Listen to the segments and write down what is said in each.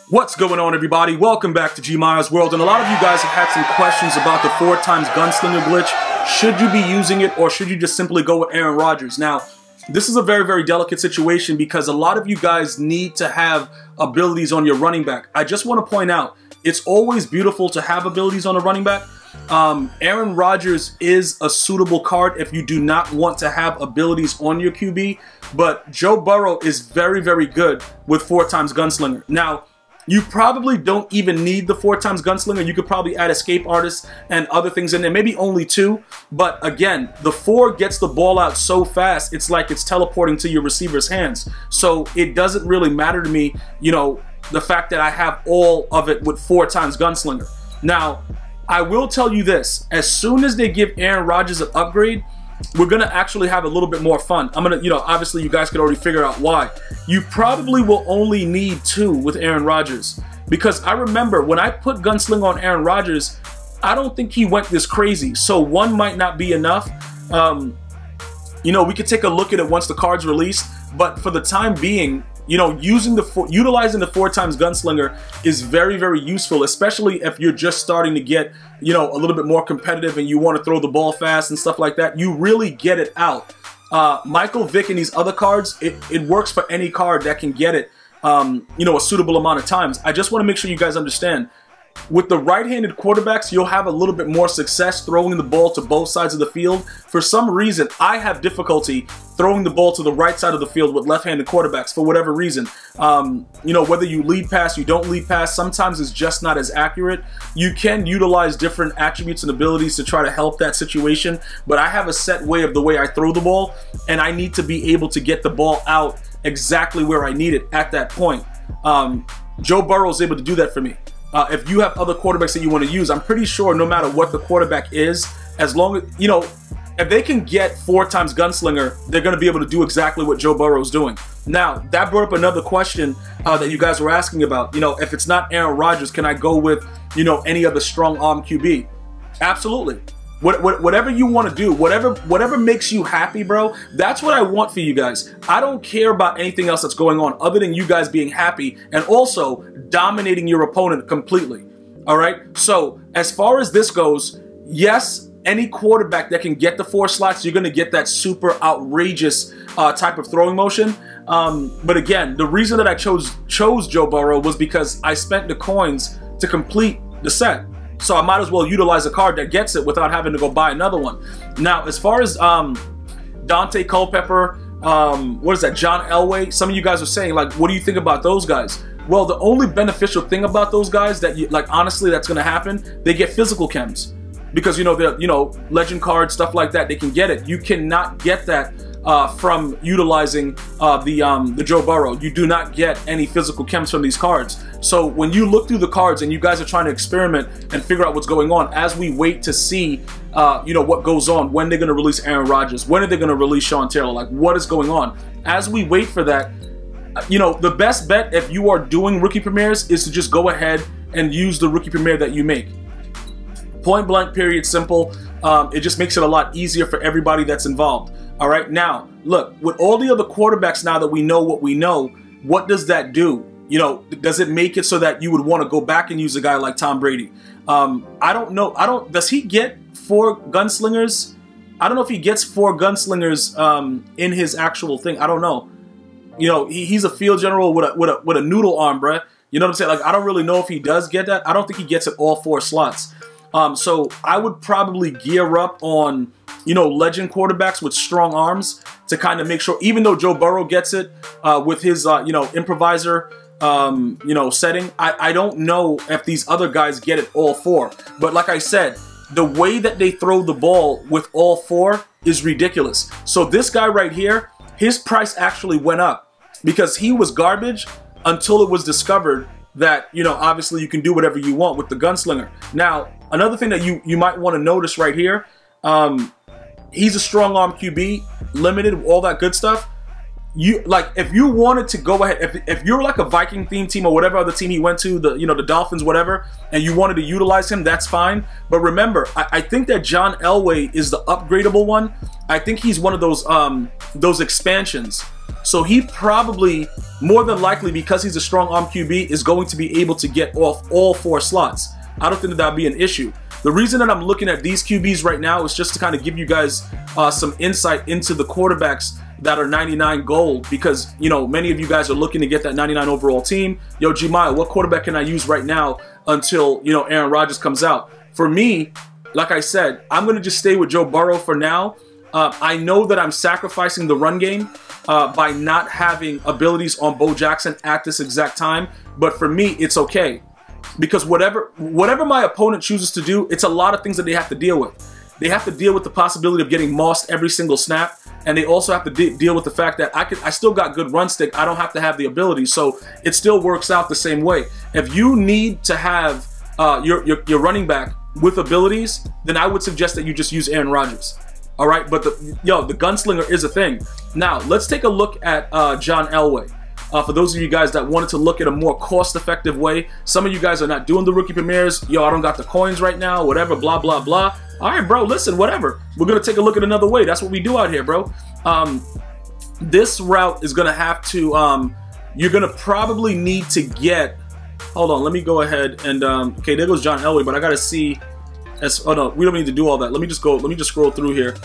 What's going on, everybody? Welcome back to G Miles World. And a lot of you guys have had some questions about the 4x Gunslinger glitch. Should you be using it, or should you just simply go with Aaron Rodgers? Now, this is a very, very delicate situation because a lot of you guys need to have abilities on your running back. I just want to point out, it's always beautiful to have abilities on a running back. Aaron Rodgers is a suitable card if you do not want to have abilities on your QB, but Joe Burrow is very, very good with 4x Gunslinger. Now, you probably don't even need the 4x Gunslinger. You could probably add Escape Artist and other things in there, maybe only 2. But again, the 4 gets the ball out so fast, it's like it's teleporting to your receiver's hands. So it doesn't really matter to me, you know, the fact that I have all of it with 4x Gunslinger. Now, I will tell you this, as soon as they give Aaron Rodgers an upgrade, we're going to actually have a little bit more fun. I'm going to, you know, obviously you guys could already figure out why. You probably will only need 2 with Aaron Rodgers. Because I remember when I put Gunslinger on Aaron Rodgers, I don't think he went this crazy. So 1 might not be enough. You know, we could take a look at it once the card's released. But for the time being, you know, utilizing the 4x Gunslinger is very, very useful, especially if you're just starting to get, you know, a little bit more competitive and you want to throw the ball fast and stuff like that. You really get it out. Michael Vick and these other cards, it works for any card that can get it, you know, a suitable amount of times. I just want to make sure you guys understand. With the right-handed quarterbacks, you'll have a little bit more success throwing the ball to both sides of the field. For some reason, I have difficulty throwing the ball to the right side of the field with left-handed quarterbacks for whatever reason. You know, whether you lead pass, you don't lead pass, sometimes it's just not as accurate. You can utilize different attributes and abilities to try to help that situation, but I have a set way of the way I throw the ball, and I need to be able to get the ball out exactly where I need it at that point. Joe Burrow is able to do that for me. If you have other quarterbacks that you want to use, I'm pretty sure no matter what the quarterback is, as long as, you know, if they can get 4x Gunslinger, they're going to be able to do exactly what Joe Burrow is doing. Now, that brought up another question that you guys were asking about. You know, if it's not Aaron Rodgers, can I go with, you know, any other strong arm QB? Absolutely. Whatever you want to do, whatever makes you happy, bro, that's what I want for you guys. I don't care about anything else that's going on other than you guys being happy and also dominating your opponent completely. All right? So as far as this goes, yes, any quarterback that can get the 4 slots, you're going to get that super outrageous type of throwing motion. But again, the reason that I chose Joe Burrow was because I spent the coins to complete the set. So I might as well utilize a card that gets it without having to go buy another one. Now, as far as Daunte Culpepper, what is that, John Elway? Some of you guys are saying, like, what do you think about those guys? Well, the only beneficial thing about those guys that, like, honestly, that's going to happen, they get physical chems. Because, you know, they're, you know, legend cards, stuff like that, they can get it. You cannot get that from utilizing the Joe Burrow. You do not get any physical chems from these cards. So when you look through the cards and you guys are trying to experiment and figure out what's going on, as we wait to see, you know, what goes on, when they're going to release Aaron Rodgers, when are they going to release Sean Taylor, like what is going on? As we wait for that, you know, the best bet if you are doing rookie premieres is to just go ahead and use the rookie premiere that you make. Point blank, period, simple. It just makes it a lot easier for everybody that's involved. All right, now, look, with all the other quarterbacks now that we know what we know, what does that do? You know, does it make it so that you would want to go back and use a guy like Tom Brady? I don't know. Does he get 4 gunslingers? I don't know if he gets 4 gunslingers in his actual thing. I don't know. You know, he's a field general with a noodle arm, bruh. You know what I'm saying? Like, I don't really know if he does get that. I don't think he gets it all 4 slots. So I would probably gear up on, you know, legend quarterbacks with strong arms to kind of make sure, even though Joe Burrow gets it with his, you know, improviser, you know, setting, I don't know if these other guys get it all 4. But like I said, the way that they throw the ball with all 4 is ridiculous. So this guy right here, his price actually went up because he was garbage until it was discovered that, you know, obviously you can do whatever you want with the gunslinger. Now, another thing that you might want to notice right here, he's a strong arm QB, limited, all that good stuff. You, like, if you wanted to go ahead, if you're like a Viking themed team or whatever other team he went to, the, you know, the Dolphins, whatever, and you wanted to utilize him, that's fine. But remember, I think that John Elway is the upgradable one. I think he's one of those expansions. So he probably, more than likely, because he's a strong arm QB, is going to be able to get off all 4 slots. I don't think that would be an issue. The reason that I'm looking at these QBs right now is just to kind of give you guys some insight into the quarterbacks that are 99 gold, because, you know, many of you guys are looking to get that 99 overall team. Yo, G-Mile, what quarterback can I use right now until, you know, Aaron Rodgers comes out? For me, like I said, I'm going to just stay with Joe Burrow for now. I know that I'm sacrificing the run game by not having abilities on Bo Jackson at this exact time, but for me, it's okay. Because whatever my opponent chooses to do, it's a lot of things that they have to deal with. They have to deal with the possibility of getting mossed every single snap, and they also have to deal with the fact that I still got good run stick. I don't have to have the ability, so it still works out the same way. If you need to have your running back with abilities, then I would suggest that you just use Aaron Rodgers. All right, but the gunslinger is a thing. Now let's take a look at John Elway. For those of you guys that wanted to look at a more cost-effective way, some of you guys are not doing the rookie premieres. Yo, I don't got the coins right now, whatever, blah, blah, blah. All right, bro, listen, whatever. We're going to take a look at another way. That's what we do out here, bro. This route is going to have to, you're going to probably need to get, hold on, let me go ahead and, okay, there goes John Elway, but I got to see, oh no, we don't need to do all that. Let me just scroll through here.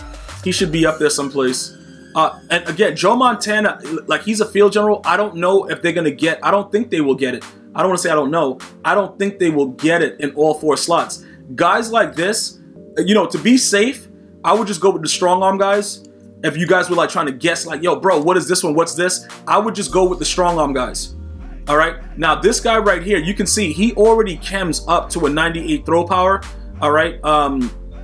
He should be up there someplace. And again, Joe Montana, like, he's a field general. I don't know if they're going to get, I don't think they will get it. I don't want to say I don't know. I don't think they will get it in all 4 slots. Guys like this, you know, to be safe, I would just go with the strong arm guys. If you guys were like trying to guess, like, yo, bro, what is this one? What's this? I would just go with the strong arm guys. All right. Now, this guy right here, you can see he already chems up to a 98 throw power. All right.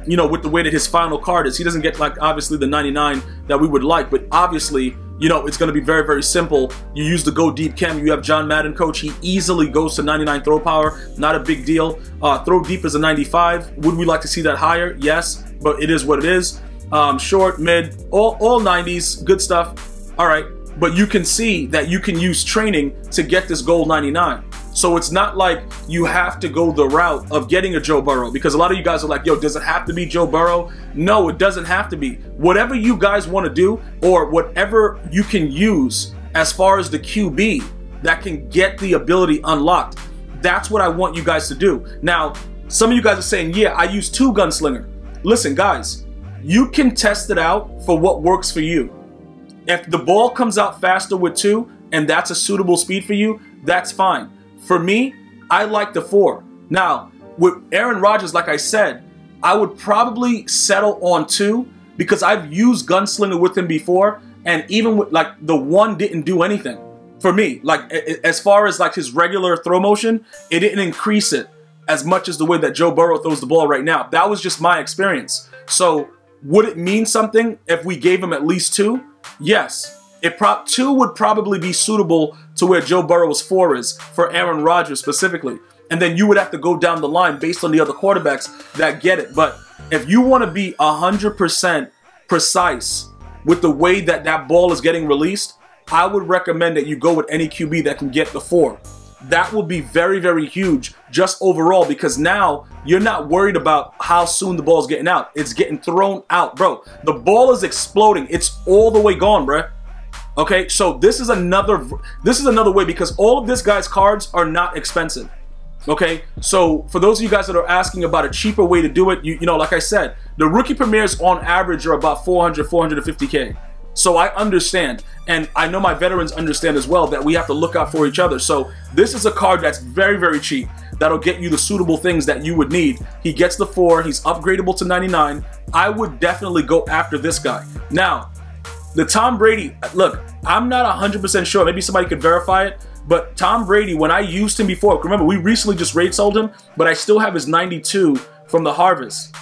You know, with the way that his final card is, he doesn't get, like, obviously the 99 that we would like, but obviously, you know, it's going to be very, very simple. You use the Go Deep Chem. You have John Madden coach. He easily goes to 99 throw power. Not a big deal. Throw deep is a 95. Would we like to see that higher? Yes, but it is what it is. Short, mid, all 90s, good stuff. All right, but you can see that you can use training to get this gold 99. So it's not like you have to go the route of getting a Joe Burrow, because a lot of you guys are like, yo, does it have to be Joe Burrow? No, it doesn't have to be. Whatever you guys want to do, or whatever you can use as far as the QB that can get the ability unlocked, that's what I want you guys to do. Now, some of you guys are saying, yeah, I use 2 gunslinger. Listen, guys, you can test it out for what works for you. If the ball comes out faster with 2 and that's a suitable speed for you, that's fine. For me, I like the 4. Now, with Aaron Rodgers, like I said, I would probably settle on 2 because I've used Gunslinger with him before, and even with, like, the 1 didn't do anything for me. Like, as far as, like, his regular throw motion, it didn't increase it as much as the way that Joe Burrow throws the ball right now. That was just my experience. So, would it mean something if we gave him at least 2? Yes. 2 would probably be suitable to where Joe Burrow's 4 is for Aaron Rodgers specifically. And then you would have to go down the line based on the other quarterbacks that get it. But if you want to be 100% precise with the way that that ball is getting released, I would recommend that you go with any QB that can get the 4. That will be very, very huge just overall, because now you're not worried about how soon the ball is getting out. It's getting thrown out, bro. The ball is exploding. It's all the way gone, bro. Okay, so this is another way, because all of this guy's cards are not expensive. Okay, so for those of you guys that are asking about a cheaper way to do it, you know, like I said, the rookie premieres on average are about 400, 450K. So I understand, and I know my veterans understand as well, that we have to look out for each other. So this is a card that's very, very cheap. That'll get you the suitable things that you would need. He gets the 4. He's upgradable to 99. I would definitely go after this guy. Now, the Tom Brady, look, I'm not 100% sure. Maybe somebody could verify it. But Tom Brady, when I used him before, remember, we recently just raid sold him, but I still have his 92 from the Harvest.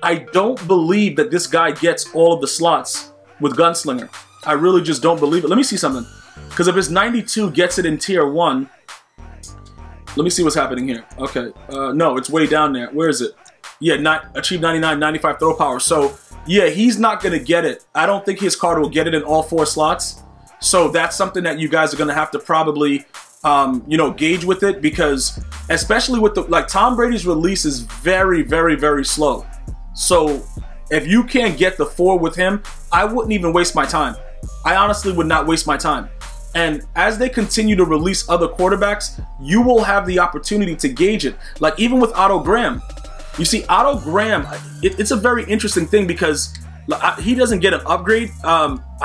I don't believe that this guy gets all of the slots with Gunslinger. I really just don't believe it. Let me see something. Because if his 92 gets it in tier 1, let me see what's happening here. Okay. No, it's way down there. Where is it? Yeah, achieve 99, 95 throw power. So, yeah, he's not going to get it. I don't think his card will get it in all 4 slots. So that's something that you guys are going to have to probably, you know, gauge with it, because especially with the, like, Tom Brady's release is very, very, very slow. So if you can't get the 4 with him, I wouldn't even waste my time. I honestly would not waste my time. And as they continue to release other quarterbacks, you will have the opportunity to gauge it. Like even with Otto Graham, you see Otto Graham, it's a very interesting thing because he doesn't get an upgrade.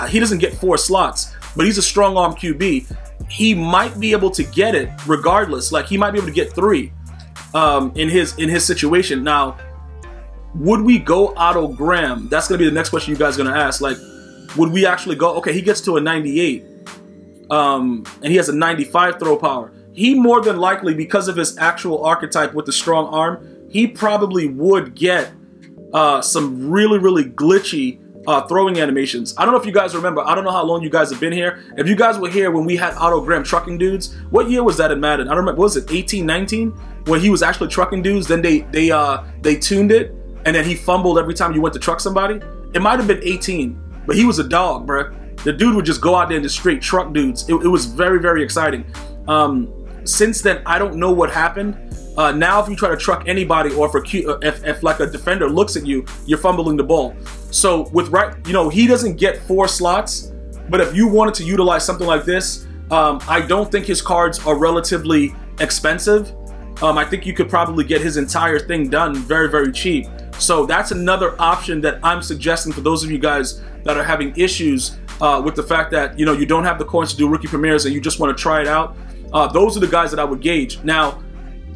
He doesn't get 4 slots, but he's a strong arm QB. He might be able to get it regardless. Like he might be able to get 3 in his situation. Now, would we go Otto Graham? That's gonna be the next question you guys are gonna ask. Like, would we actually go? Okay, he gets to a 98, and he has a 95 throw power. He more than likely, because of his actual archetype with the strong arm, he probably would get some really glitchy throwing animations. I don't know if you guys remember. I don't know how long you guys have been here. If you guys were here when we had Otto Graham trucking dudes, what year was that in Madden? I don't remember. What was it 18, 19? When he was actually trucking dudes, then they tuned it, and then he fumbled every time you went to truck somebody. It might have been 18, but he was a dog, bruh. The dude would just go out there and just straight truck dudes. It was very exciting. Since then, I don't know what happened. Now, if you try to truck anybody, or if like a defender looks at you, you're fumbling the ball. So with he doesn't get 4 slots, but if you wanted to utilize something like this, I don't think his cards are relatively expensive. I think you could probably get his entire thing done very cheap. So that's another option that I'm suggesting for those of you guys that are having issues with the fact that you don't have the coins to do rookie premieres and you just want to try it out. Those are the guys that I would gauge. Now,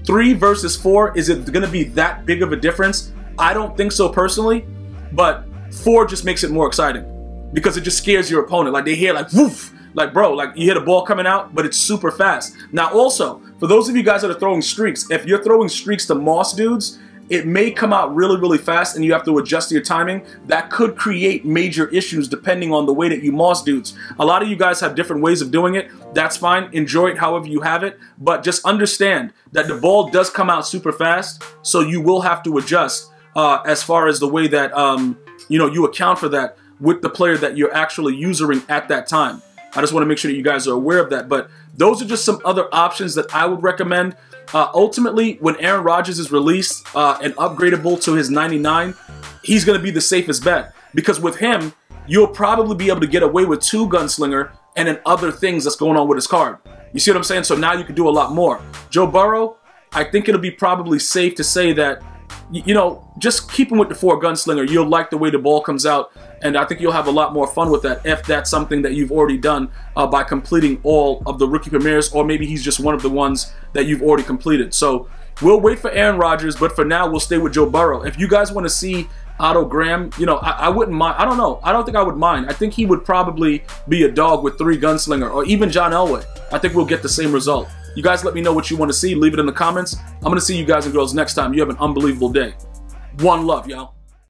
3 versus 4, is it going to be that big of a difference? I don't think so personally, but 4 just makes it more exciting because it just scares your opponent. Like they hear like woof, like bro, like you hear the ball coming out, but it's super fast. Now also, for those of you guys that are throwing streaks, if you're throwing streaks to Moss dudes, it may come out really fast and you have to adjust your timing. That could create major issues depending on the way that you Moss dudes. A lot of you guys have different ways of doing it. That's fine. Enjoy it however you have it. But just understand that the ball does come out super fast, so you will have to adjust as far as the way that you account for that with the player that you're actually using at that time. I just want to make sure that you guys are aware of that. But those are just some other options that I would recommend. Ultimately, when Aaron Rodgers is released and upgradable to his 99, he's going to be the safest bet. Because with him, you'll probably be able to get away with 2 Gunslinger and then other things that's going on with his card. You see what I'm saying? So now you can do a lot more. Joe Burrow, I think it'll be probably safe to say that, just keep him with the 4 Gunslinger. You'll like the way the ball comes out, and I think you'll have a lot more fun with that if that's something that you've already done by completing all of the rookie premieres, or maybe he's just one of the ones that you've already completed. So we'll wait for Aaron Rodgers, but for now, we'll stay with Joe Burrow. If you guys want to see Otto Graham, I wouldn't mind. I don't know. I don't think I would mind. I think he would probably be a dog with 3 Gunslinger, or even John Elway. I think we'll get the same result. You guys let me know what you want to see. Leave it in the comments. I'm going to see you guys and girls next time. You have an unbelievable day. One love, y'all.